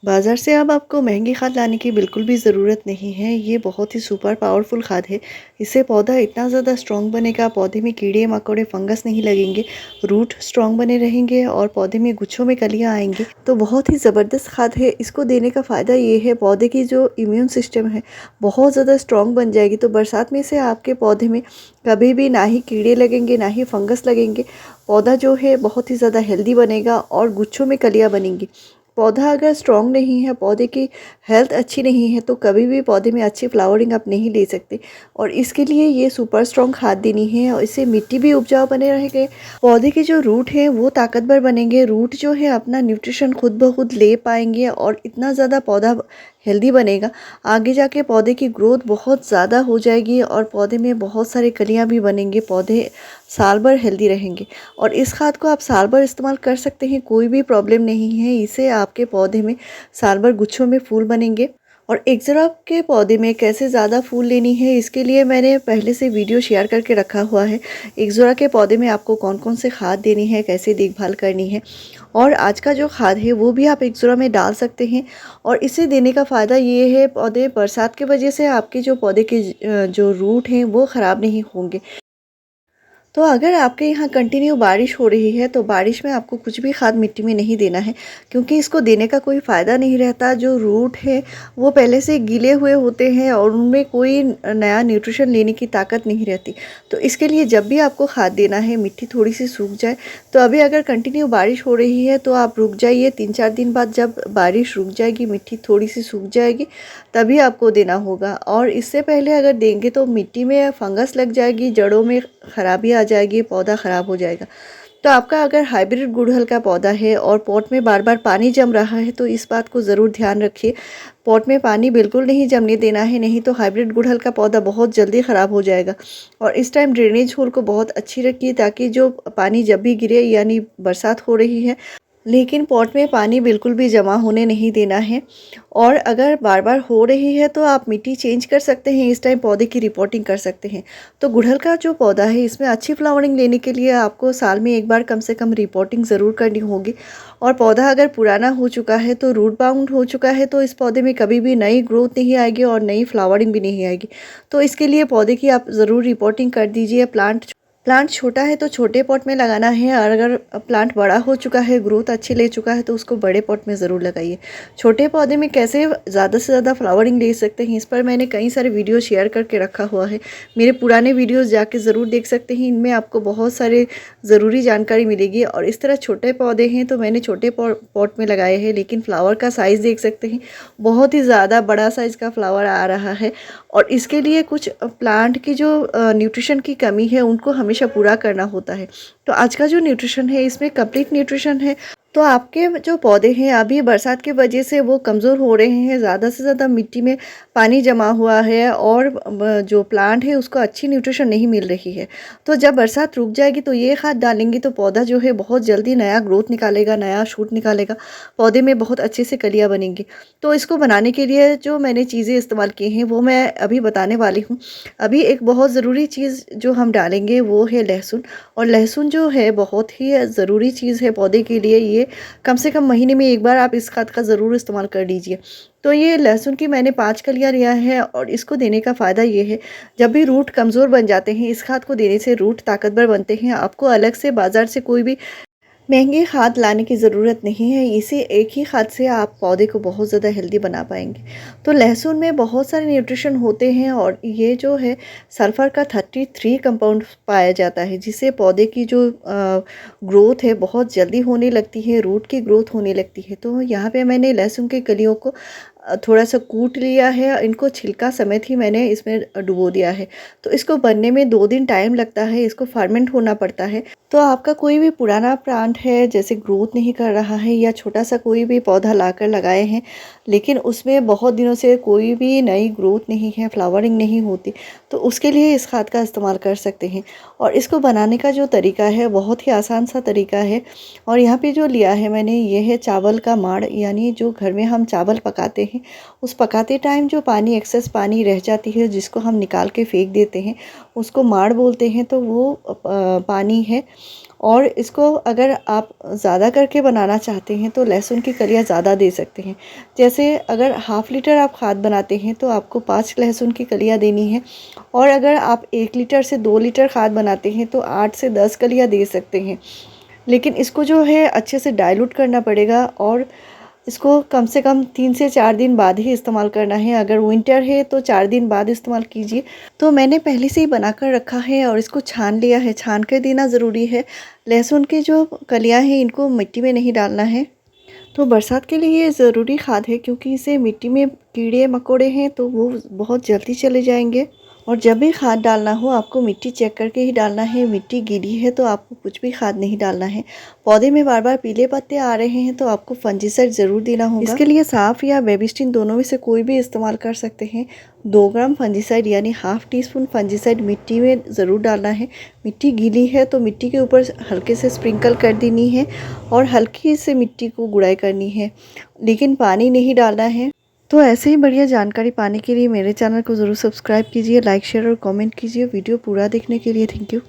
बाज़ार से अब आपको महंगी खाद लाने की बिल्कुल भी ज़रूरत नहीं है। ये बहुत ही सुपर पावरफुल खाद है। इससे पौधा इतना ज़्यादा स्ट्रॉन्ग बनेगा, पौधे में कीड़े मकोड़े फंगस नहीं लगेंगे, रूट स्ट्रॉन्ग बने रहेंगे और पौधे में गुच्छों में कलियाँ आएंगी। तो बहुत ही ज़बरदस्त खाद है। इसको देने का फ़ायदा ये है, पौधे की जो इम्यून सिस्टम है बहुत ज़्यादा स्ट्रॉन्ग बन जाएगी। तो बरसात में से आपके पौधे में कभी भी ना ही कीड़े लगेंगे ना ही फंगस लगेंगे। पौधा जो है बहुत ही ज़्यादा हेल्दी बनेगा और गुच्छों में कलियाँ बनेंगी। पौधा अगर स्ट्रॉन्ग नहीं है, पौधे की हेल्थ अच्छी नहीं है, तो कभी भी पौधे में अच्छी फ्लावरिंग आप नहीं ले सकते। और इसके लिए ये सुपर स्ट्रॉन्ग खाद देनी है और इससे मिट्टी भी उपजाऊ बने रहेंगे। पौधे के जो रूट हैं वो ताकतवर बनेंगे। रूट जो है अपना न्यूट्रिशन खुद ब खुद ले पाएंगे और इतना ज़्यादा पौधा हेल्दी बनेगा। आगे जाके पौधे की ग्रोथ बहुत ज़्यादा हो जाएगी और पौधे में बहुत सारे कलियाँ भी बनेंगे। पौधे साल भर हेल्दी रहेंगे और इस खाद को आप साल भर इस्तेमाल कर सकते हैं, कोई भी प्रॉब्लम नहीं है। इसे आपके पौधे में साल भर गुच्छों में फूल बनेंगे। और एग्ज़ोरा के पौधे में कैसे ज़्यादा फूल लेनी है, इसके लिए मैंने पहले से वीडियो शेयर करके रखा हुआ है। एग्ज़ोरा के पौधे में आपको कौन कौन से खाद देनी है, कैसे देखभाल करनी है। और आज का जो खाद है वो भी आप एग्ज़ोरा में डाल सकते हैं। और इसे देने का फ़ायदा ये है, पौधे बरसात की वजह से आपके जो पौधे के जो रूट हैं वो ख़राब नहीं होंगे। तो अगर आपके यहाँ कंटिन्यू बारिश हो रही है तो बारिश में आपको कुछ भी खाद मिट्टी में नहीं देना है, क्योंकि इसको देने का कोई फ़ायदा नहीं रहता। जो रूट है वो पहले से गीले हुए होते हैं और उनमें कोई नया न्यूट्रिशन लेने की ताकत नहीं रहती। तो इसके लिए जब भी आपको खाद देना है, मिट्टी थोड़ी सी सूख जाए, तो अभी अगर कंटिन्यू बारिश हो रही है तो आप रुक जाइए। 3-4 दिन बाद जब बारिश रुक जाएगी, मिट्टी थोड़ी सी सूख जाएगी, तभी आपको देना होगा। और इससे पहले अगर देंगे तो मिट्टी में फंगस लग जाएगी, जड़ों में खराबी आ जाएगी, पौधा ख़राब हो जाएगा। तो आपका अगर हाइब्रिड गुड़हल का पौधा है और पॉट में बार बार पानी जम रहा है तो इस बात को ज़रूर ध्यान रखिए। पॉट में पानी बिल्कुल नहीं जमने देना है, नहीं तो हाइब्रिड गुड़हल का पौधा बहुत जल्दी ख़राब हो जाएगा। और इस टाइम ड्रेनेज होल को बहुत अच्छी रखिए, ताकि जो पानी जब भी गिरे, यानी बरसात हो रही है लेकिन पॉट में पानी बिल्कुल भी जमा होने नहीं देना है। और अगर बार बार हो रही है तो आप मिट्टी चेंज कर सकते हैं, इस टाइम पौधे की रिपोर्टिंग कर सकते हैं। तो गुड़हल का जो पौधा है इसमें अच्छी फ्लावरिंग लेने के लिए आपको साल में एक बार कम से कम रिपोर्टिंग ज़रूर करनी होगी। और पौधा अगर पुराना हो चुका है, तो रूट बाउंड हो चुका है, तो इस पौधे में कभी भी नई ग्रोथ नहीं आएगी और नई फ्लावरिंग भी नहीं आएगी। तो इसके लिए पौधे की आप ज़रूर रिपोर्टिंग कर दीजिए। प्लांट छोटा है तो छोटे पॉट में लगाना है, और अगर प्लांट बड़ा हो चुका है, ग्रोथ अच्छी ले चुका है, तो उसको बड़े पॉट में ज़रूर लगाइए। छोटे पौधे में कैसे ज़्यादा से ज़्यादा फ्लावरिंग ले सकते हैं, इस पर मैंने कई सारे वीडियो शेयर करके रखा हुआ है। मेरे पुराने वीडियोस जाके ज़रूर देख सकते हैं, इनमें आपको बहुत सारे ज़रूरी जानकारी मिलेगी। और इस तरह छोटे पौधे हैं तो मैंने छोटे पॉट में लगाए हैं, लेकिन फ्लावर का साइज़ देख सकते हैं, बहुत ही ज़्यादा बड़ा साइज़ का फ्लावर आ रहा है। और इसके लिए कुछ प्लांट की जो न्यूट्रिशन की कमी है उनको हमेशा पूरा करना होता है। तो आज का जो न्यूट्रिशन है इसमें कंप्लीट न्यूट्रिशन है। तो आपके जो पौधे हैं अभी बरसात की वजह से वो कमज़ोर हो रहे हैं, ज़्यादा से ज़्यादा मिट्टी में पानी जमा हुआ है और जो प्लांट है उसको अच्छी न्यूट्रिशन नहीं मिल रही है। तो जब बरसात रुक जाएगी तो ये खाद डालेंगे तो पौधा जो है बहुत जल्दी नया ग्रोथ निकालेगा, नया शूट निकालेगा, पौधे में बहुत अच्छे से कलियाँ बनेंगी। तो इसको बनाने के लिए जो मैंने चीज़ें इस्तेमाल की हैं वो मैं अभी बताने वाली हूँ। अभी एक बहुत ज़रूरी चीज़ जो हम डालेंगे वो है लहसुन। और लहसुन जो है बहुत ही ज़रूरी चीज़ है पौधे के लिए। ये कम से कम महीने में एक बार आप इस खाद का ज़रूर इस्तेमाल कर लीजिए। तो ये लहसुन की मैंने 5 कलियाँ लिया है और इसको देने का फ़ायदा ये है, जब भी रूट कमज़ोर बन जाते हैं, इस खाद को देने से रूट ताकतवर बनते हैं। आपको अलग से बाज़ार से कोई भी महंगी खाद लाने की ज़रूरत नहीं है, इसी एक ही खाद से आप पौधे को बहुत ज़्यादा हेल्दी बना पाएंगे। तो लहसुन में बहुत सारे न्यूट्रिशन होते हैं और ये जो है सल्फ़र का 33 कंपाउंड पाया जाता है, जिससे पौधे की जो ग्रोथ है बहुत जल्दी होने लगती है, रूट की ग्रोथ होने लगती है। तो यहाँ पे मैंने लहसुन की कलियों को थोड़ा सा कूट लिया है, इनको छिलका समेत ही मैंने इसमें डुबो दिया है। तो इसको बनने में 2 दिन टाइम लगता है, इसको फर्मेंट होना पड़ता है। तो आपका कोई भी पुराना प्लांट है, जैसे ग्रोथ नहीं कर रहा है, या छोटा सा कोई भी पौधा लाकर लगाए हैं लेकिन उसमें बहुत दिनों से कोई भी नई ग्रोथ नहीं है, फ्लावरिंग नहीं होती, तो उसके लिए इस खाद का इस्तेमाल कर सकते हैं। और इसको बनाने का जो तरीका है बहुत ही आसान सा तरीका है। और यहाँ पे जो लिया है मैंने, ये है चावल का माड़, यानी जो घर में हम चावल पकाते हैं, उस पकाते टाइम जो पानी एक्सेस पानी रह जाती है जिसको हम निकाल के फेंक देते हैं, उसको माड़ बोलते हैं। तो वो पानी है और इसको अगर आप ज़्यादा करके बनाना चाहते हैं तो लहसुन की कलियाँ ज़्यादा दे सकते हैं। जैसे अगर हाफ़ लीटर आप खाद बनाते हैं तो आपको 5 लहसुन की कलियाँ देनी है, और अगर आप 1 लीटर से 2 लीटर खाद बनाते हैं तो 8 से 10 कलियाँ दे सकते हैं। लेकिन इसको जो है अच्छे से डाइल्यूट करना पड़ेगा, और इसको कम से कम 3 से 4 दिन बाद ही इस्तेमाल करना है। अगर विंटर है तो 4 दिन बाद इस्तेमाल कीजिए। तो मैंने पहले से ही बनाकर रखा है और इसको छान लिया है, छान कर देना ज़रूरी है। लहसुन की जो कलियाँ हैं इनको मिट्टी में नहीं डालना है। तो बरसात के लिए ये ज़रूरी खाद है, क्योंकि इसे मिट्टी में कीड़े मकोड़े हैं तो वो बहुत जल्दी चले जाएंगे। और जब भी खाद डालना हो आपको मिट्टी चेक करके ही डालना है। मिट्टी गीली है तो आपको कुछ भी खाद नहीं डालना है। पौधे में बार बार पीले पत्ते आ रहे हैं तो आपको फंजीसाइड ज़रूर देना होगा। इसके लिए साफ या बेबिस्टिन दोनों में से कोई भी इस्तेमाल कर सकते हैं। 2 ग्राम फंजीसाइड यानी हाफ़ टी स्पून फंजीसाइड मिट्टी में ज़रूर डालना है। मिट्टी गीली है तो मिट्टी के ऊपर हल्के से स्प्रिंकल कर देनी है और हल्की से मिट्टी को गुड़ाई करनी है, लेकिन पानी नहीं डालना है। तो ऐसे ही बढ़िया जानकारी पाने के लिए मेरे चैनल को ज़रूर सब्सक्राइब कीजिए, लाइक शेयर और कमेंट कीजिए। वीडियो पूरा देखने के लिए थैंक यू।